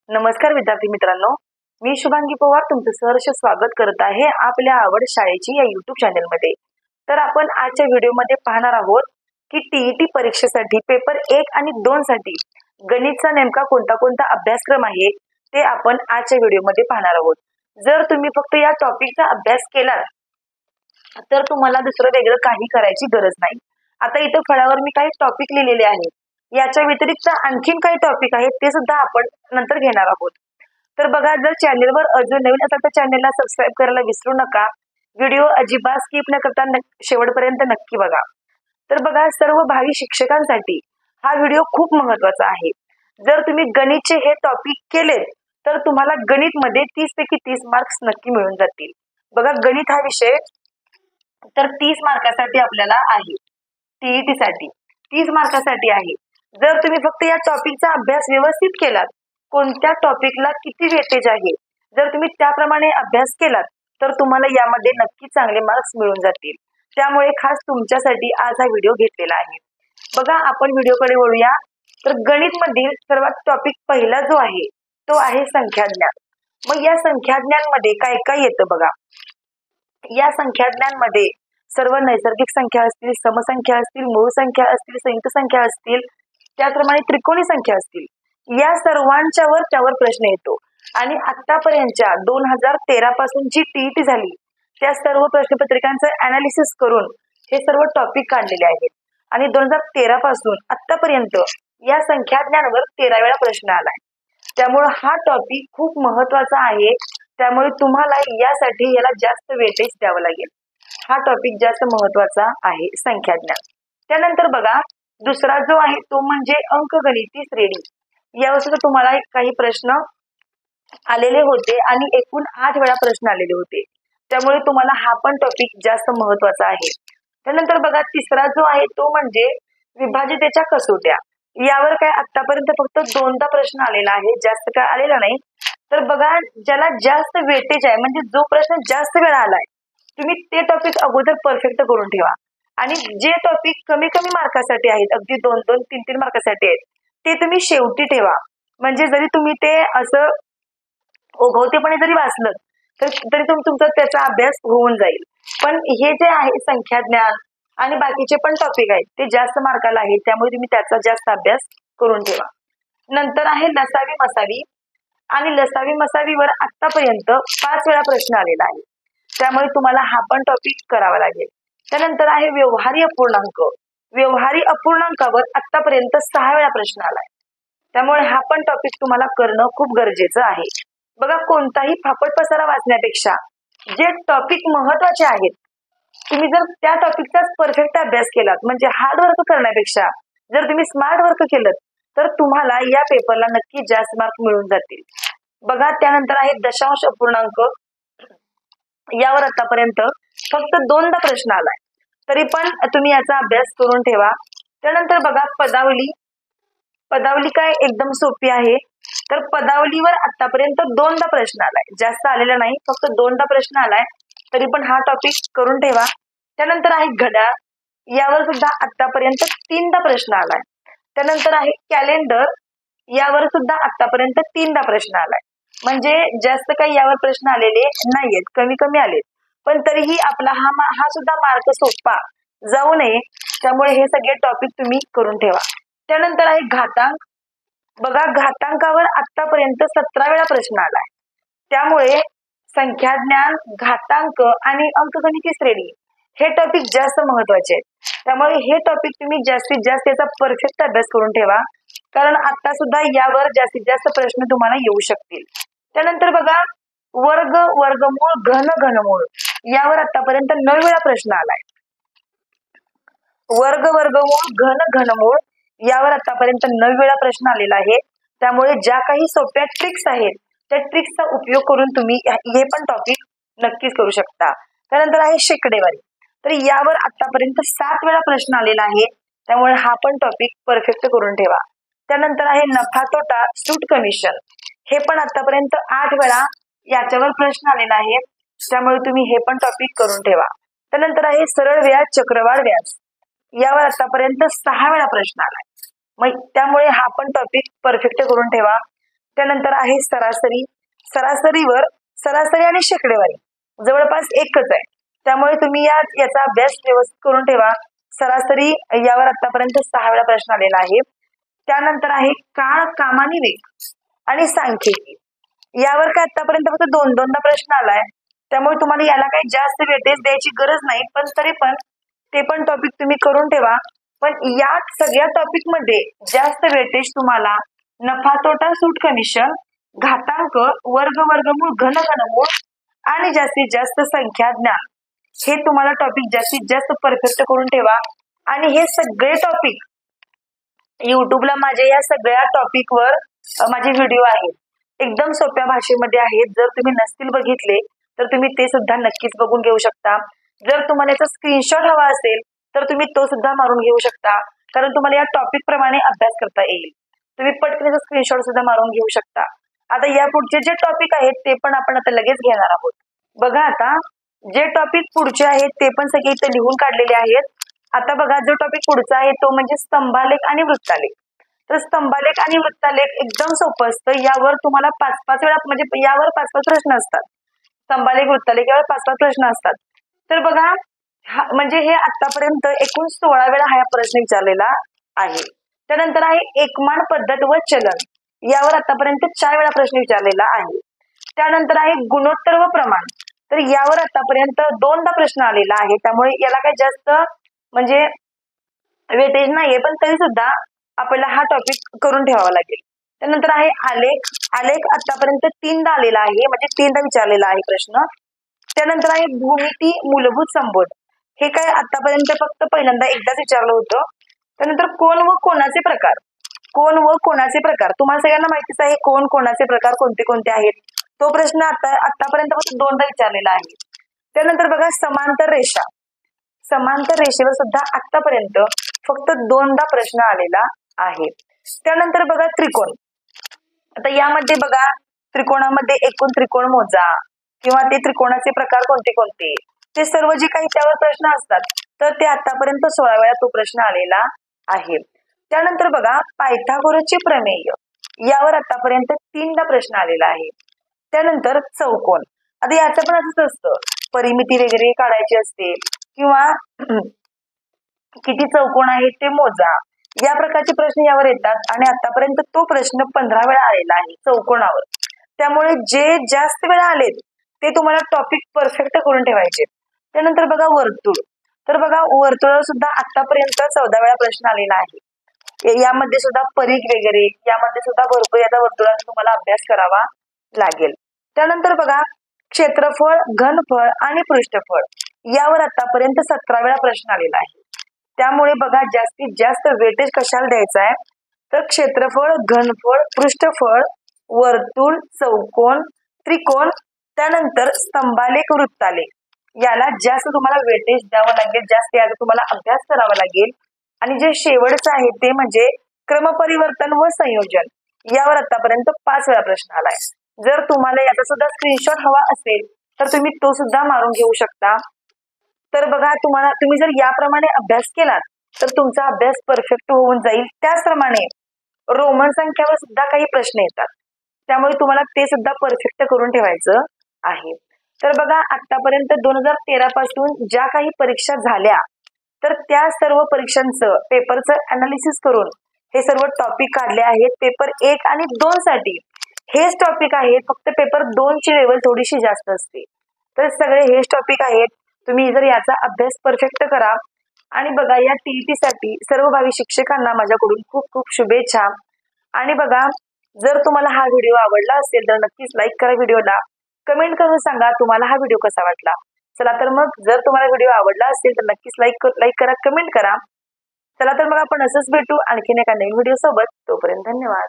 नमस्कार विद्यार्थी मित्रांनो, मी शुभांगी पवार तुमचं सहर्ष स्वागत करत आहे आपल्या आवड शाळेची या YouTube चॅनलमध्ये। तर आपण आजच्या व्हिडिओमध्ये पाहणार आहोत की टीईटी परीक्षेसाठी पेपर 1 आणि 2 साठी गणितचा नेमका कोणता अभ्यासक्रम आहे ते आपण आजच्या व्हिडिओमध्ये पाहणार आहोत। जर तुम्ही फक्त या टॉपिकचा अभ्यास केलात तर तुम्हाला दुसरं वेगळं काही करायची गरज नाही। आता इथं फळ्यावर मी काही टॉपिक लिहिलेले आहेत, याच्या व्यतिरिक्त आणखीन काही टॉपिक आहेत ते सुद्धा आपण नंतर घेणार आहोत। तर बघा, जर चॅनलवर अजून नवीन असाल तर चॅनलला सबस्क्राइब करायला विसरू नका। व्हिडिओ अजिबात स्किप न करता शेवटपर्यंत नक्की बघा। तर बघा, सर्व भावी शिक्षकांसाठी हा व्हिडिओ खूप महत्त्वाचा आहे। जर तुम्ही गणितचे हे टॉपिक केले तर तुम्हाला गणित मध्ये 30 पैकी 30 मार्क्स नक्की मिळून जातील। बघा, गणित हा विषय तर 30 मार्कासाठी आपल्याला आहे, टीईटी साठी 30 मार्कासाठी आहे। जर तुम्ही फक्त या टॉपिकचा अभ्यास व्यवस्थित केलात, कोणत्या टॉपिकला किती वेटेज आहे, जर तुम्ही त्याप्रमाणे अभ्यास केलात तर तुम्हाला यामध्ये नक्की चांगले मार्क्स मिळून जातील। त्यामुळे खास तुमच्यासाठी आज हा व्हिडिओ घेतलेला आहे। बघा, आपण व्हिडिओकडे वळूया। तर गणित मधील सर्वात टॉपिक पहिला जो आहे तो आहे संख्याज्ञान। मग या संख्याज्ञानमध्ये काय काय येतं बघा। या संख्याज्ञानमध्ये सर्व नैसर्गिक संख्या असतील, समसंख्या असतील, मूळ संख्या असतील, संयुक्त संख्या असतील, त्याप्रमाणे त्रिकोणी संख्या असतील, या सर्वांच्यावर त्यावर प्रश्न येतो। आणि आतापर्यंतच्या 2013 पासून जी टीईटी झाली त्या सर्व प्रश्नपत्रिकांचं अनालिसिस करून हे सर्व टॉपिक काढलेले आहेत। आणि 2013 पासून आतापर्यंत या संख्याज्ञानावर 13 वेळा प्रश्न आलाय। त्यामुळे हा टॉपिक खूप महत्त्वाचा आहे। त्यामुळे तुम्हाला यासाठी याला जास्त वेटेज द्यावं लागेल। हा टॉपिक जास्त महत्त्वाचा आहे, संख्याज्ञान। त्यानंतर बघा, दुसरा जो आहे तो म्हणजे अंकगणिती श्रेणी। यावर सुद्धा तुम्हाला काही प्रश्न आलेले होते आणि एकूण 8 वेळा प्रश्न आलेले होते। त्यामुळे तुम्हाला हा पण टॉपिक जास्त महत्त्वाचा आहे। त्यानंतर बघा, तिसरा जो आहे तो म्हणजे विभाज्यतेच्या कसोट्या। यावर काय आतापर्यंत फक्त 2दा प्रश्न आलेला आहे, जास्त काय आलेला नाही। तर बघा, ज्याला जास्त वेटेज आहे म्हणजे जो प्रश्न जास्त वेळा आलाय, तुम्ही ते टॉपिक अगोदर परफेक्ट करून ठेवा। आणि जे टॉपिक कमी मार्कासाठी आहेत, अगदी 2-2, 3-3 मार्कासाठी आहेत, ते तुम्ही शेवटी ठेवा। म्हणजे जरी तुम्ही ते असं ओघवतेपणे जरी वाचलं तरी तुमचा त्याचा अभ्यास होऊन जाईल। पण हे जे आहे संख्याज्ञान आणि बाकीचे पण टॉपिक आहेत ते जास्त मार्काला आहेत, त्यामुळे तुम्ही त्याचा जास्त अभ्यास करून ठेवा। नंतर आहे लसावी मसावी। आणि लसावी मसावीवर आतापर्यंत 5 वेळा प्रश्न आलेला आहे, त्यामुळे तुम्हाला हा पण टॉपिक करावा लागेल। त्यानंतर आहे व्यवहारी अपूर्णांक। व्यवहारी अपूर्णांकावर आतापर्यंत 6 वेळा प्रश्न आलाय, त्यामुळे हा पण टॉपिक तुम्हाला करणं खूप गरजेचं आहे। बघा, कोणताही फापट पसारा वाचण्यापेक्षा जे टॉपिक महत्त्वाचे आहेत तुम्ही जर त्या टॉपिकचाच परफेक्ट अभ्यास केलात, म्हणजे हार्ड वर्क करण्यापेक्षा जर तुम्ही स्मार्ट वर्क केलं तर तुम्हाला या पेपरला नक्की जास्त मार्क मिळून जातील। बघा, त्यानंतर आहे दशांश अपूर्णांक। यावर आतापर्यंत फक्त 2दा प्रश्न आलाय, तरी पण तुम्ही याचा अभ्यास करून ठेवा। त्यानंतर बघा, पदावली। पदावली काय एकदम सोपी आहे। तर पदावलीवर आतापर्यंत 2दा प्रश्न आलाय, जास्त आलेला नाही, फक्त 2दा प्रश्न आलाय, तरी पण हा टॉपिक करून ठेवा। त्यानंतर आहे घड्याळ। यावर सुद्धा आतापर्यंत 3दा प्रश्न आलाय। त्यानंतर आहे कॅलेंडर। यावर सुद्धा आतापर्यंत 3दा प्रश्न आलाय, म्हणजे जास्त काही यावर प्रश्न आलेले नाहीयेत, कमी आलेत। पण तरीही आपला हा सुद्धा मार्क सोपा जाऊ नये, त्यामुळे हे सगळे टॉपिक तुम्ही करून ठेवा। त्यानंतर आहे घातांक। बघा, घातांकावर आतापर्यंत 17 वेळा प्रश्न आलाय, त्यामुळे संख्याज्ञान, घातांक आणि अंकगणिती श्रेणी हे टॉपिक जास्त महत्त्वाचे आहेत। त्यामुळे हे टॉपिक तुम्ही जास्तीत जास्त याचा परफेक्ट अभ्यास करून ठेवा, कारण आता सुद्धा यावर जास्तीत जास्त प्रश्न तुम्हाला येऊ शकतील। त्यानंतर बघा, वर्ग, वर्गमूळ, घनमूळ। यावर आतापर्यंत 9 वेळा प्रश्न आलाय। वर्ग, वर्गमूळ, घनमूळ यावर आतापर्यंत 9 वेळा प्रश्न आलेला आहे। त्यामुळे ज्या काही सोप्या ट्रिक्स आहेत त्या ट्रिक्सचा उपयोग करून तुम्ही हे पण टॉपिक नक्कीच करू शकता। त्यानंतर आहे शेकडेवारी। तर यावर आतापर्यंत 7 वेळा प्रश्न आलेला आहे, त्यामुळे हा पण टॉपिक परफेक्ट करून ठेवा। त्यानंतर आहे नफा तोटा, सूट कमिशन। हे पण आतापर्यंत 8 वेळा याच्यावर प्रश्न आलेला आहे, त्यामुळे तुम्ही हे पण टॉपिक करून ठेवा। त्यानंतर आहे सरळ व्याज, चक्रवाढ व्याज। यावर आतापर्यंत 6 वेळा प्रश्न आलाय, मग त्यामुळे हा पण टॉपिक परफेक्ट करून ठेवा। त्यानंतर आहे सरासरी. सरासरीवर सरासरी आणि शेकडेवारी जवळपास एकच आहे, त्यामुळे तुम्ही याचा अभ्यास व्यवस्थित करून ठेवा. सरासरी यावर आतापर्यंत 6 वेळा प्रश्न आलेला आहे. त्यानंतर आहे काळ, काम आणि वेग आणि सांख्यिकी. यावर काय आतापर्यंत फक्त 2-2दा प्रश्न आलाय, त्यामुळे तुम्हाला याला काही जास्त वेटेज द्यायची गरज नाही, पण तरी पण ते पण टॉपिक तुम्ही करून ठेवा. पण या सगळ्या टॉपिक मध्ये जास्त वेटेज तुम्हाला नफा तोटा सूट कमिशन, घातांक, वर्ग वर्गमूळ, घन घनमूळ आणि जास्तीत जास्त संख्या ज्ञान, हे तुम्हाला टॉपिक जास्तीत जास्त परफेक्ट करून ठेवा. आणि हे सगळे टॉपिक युट्यूबला माझ्या या सगळ्या टॉपिकवर माझे व्हिडिओ आहेत, एकदम सोप्या भाषेमध्ये आहेत. जर तुम्ही नसतील बघितले तर तुम्ही ते सुद्धा नक्कीच बघून घेऊ शकता. जर तुम्हाला याचा स्क्रीनशॉट हवा असेल तर तुम्ही तो सुद्धा मारून घेऊ शकता, कारण तुम्हाला या टॉपिक प्रमाणे अभ्यास करता येईल. तुम्ही पटकन याचा स्क्रीनशॉट सुद्धा मारून घेऊ शकता. आता या पुढचे जे टॉपिक आहेत ते पण आपण आता लगेच घेणार आहोत. बघा, आता जे टॉपिक पुढचे आहेत ते पण सगळे इथे लिहून काढलेले आहेत. आता बघा, जो टॉपिक पुढचा आहे तो म्हणजे स्तंभालेख आणि वृत्तालेख. तर स्तंभालेख आणि वृत्तालेख एकदम सोपं असतं. यावर तुम्हाला 5-5 वेळा म्हणजे यावर 5-5 प्रश्न असतात. स्तंभालेख, वृत्तालेख यावर 5-5 प्रश्न असतात. तर बघा, म्हणजे हे आतापर्यंत एकूण 16 वेळा हा प्रश्न विचारलेला आहे. त्यानंतर आहे एकमान पद्धत व चलन. यावर आतापर्यंत 4 वेळा प्रश्न विचारलेला आहे. त्यानंतर आहे गुणोत्तर व प्रमाण. तर यावर आतापर्यंत 2दा प्रश्न आलेला आहे, त्यामुळे याला काही जास्त म्हणजे वेटेज नाहीये, पण तरी सुद्धा आपल्याला हा टॉपिक करून ठेवावा लागेल. त्यानंतर आहे आलेख. आलेख आतापर्यंत 3दा आलेला आहे, म्हणजे 3दा विचारलेला आहे प्रश्न. त्यानंतर आहे भूमिती, मूलभूत संबोध. हे काय आतापर्यंत फक्त पहिल्यांदा एकदाच विचारलं होतं. त्यानंतर कोण व कोणाचे प्रकार. कोण व कोणाचे प्रकार तुम्हाला सगळ्यांना माहितीच आहे, कोण कोणाचे प्रकार कोणते कोणते आहेत. तो प्रश्न आतापर्यंत फक्त 2दा विचारलेला आहे. त्यानंतर बघा समांतर रेषा. समांतर रेषेवर सुद्धा आतापर्यंत फक्त 2दा प्रश्न आलेला आहे. त्यानंतर बघा त्रिकोण. आता यामध्ये बघा, त्रिकोणामध्ये एकूण त्रिकोण मोजा किंवा ते त्रिकोणाचे प्रकार कोणते कोणते, ते सर्व जे काही त्यावर प्रश्न असतात, तर ते आतापर्यंत 16 वेळा तो प्रश्न आलेला आहे. त्यानंतर बघा पायथागोरसचे प्रमेय. यावर आतापर्यंत 3दा प्रश्न आलेला आहे. त्यानंतर चौकोन. आता याचं पण असंच असतं, परिमिती वगैरे काढायची असते किंवा किती चौकोन आहेत ते मोजा, या प्रकारचे प्रश्न यावर येतात. आणि आतापर्यंत तो प्रश्न 15 वेळा आलेला आहे चौकोनावर. त्यामुळे जे जास्त वेळा आलेत ते तुम्हाला टॉपिक परफेक्ट करून ठेवायचे. त्यानंतर बघा वर्तुळ. तर बघा, वर्तुळावर सुद्धा आतापर्यंत 14 वेळा प्रश्न आलेला आहे. यामध्ये सुद्धा परीघ वगैरे, यामध्ये सुद्धा भरपूर याचा वर्तुळाचा तुम्हाला अभ्यास करावा लागेल. त्यानंतर बघा क्षेत्रफळ, घनफळ आणि पृष्ठफळ. यावर आतापर्यंत 17 वेळा प्रश्न आलेला आहे. त्यामुळे बघा, जास्तीत जास्त वेटेज कशाला द्यायचं आहे, तर क्षेत्रफळ, घनफळ, पृष्ठफळ, वर्तुळ, चौकोन, त्रिकोण, त्यानंतर स्तंभालेख, वृत्तालेख, याला जास्त तुम्हाला वेटेज द्यावं लागेल, जास्त याचा तुम्हाला अभ्यास करावा लागेल. आणि जे शेवटचं आहे ते म्हणजे क्रमपरिवर्तन व संयोजन. यावर आतापर्यंत 5 वेळा प्रश्न आलाय. जर तुम्हाला याचा सुद्धा स्क्रीनशॉट हवा असेल तर तुम्ही तो सुद्धा मारून घेऊ शकता. तर बघा, तुम्ही जर याप्रमाणे अभ्यास केलात तर तुमचा अभ्यास परफेक्ट होऊन जाईल. त्याचप्रमाणे रोमन संख्यावर सुद्धा काही प्रश्न येतात, त्यामुळे तुम्हाला ते सुद्धा परफेक्ट करून ठेवायचं आहे. तर बघा, आतापर्यंत 2013 पासून ज्या काही परीक्षा झाल्या, तर त्या सर्व परीक्षांचं पेपरचं अनालिसिस करून हे सर्व टॉपिक काढले आहेत. पेपर 1 आणि 2 साठी हेच टॉपिक आहेत, फक्त पेपर 2 ची लेवल थोडीशी जास्त असते. तर सगळे हेच टॉपिक आहेत. तुम्ही जर याचा अभ्यास परफेक्ट करा. आणि बघा, या TET साठी सर्व भावी शिक्षकांना माझ्याकडून खूप खूप शुभेच्छा. आणि बघा, जर तुम्हाला हा व्हिडिओ आवडला असेल तर नक्कीच लाईक करा व्हिडिओला. कमेंट करून सांगा तुम्हाला हा व्हिडिओ कसा वाटला. चला तर मग, जर तुम्हाला व्हिडिओ आवडला असेल तर नक्कीच लाईक करा, कमेंट करा. चला तर मग आपण असंच भेटू आणखीन एका नवीन व्हिडिओ सोबत. तोपर्यंत धन्यवाद.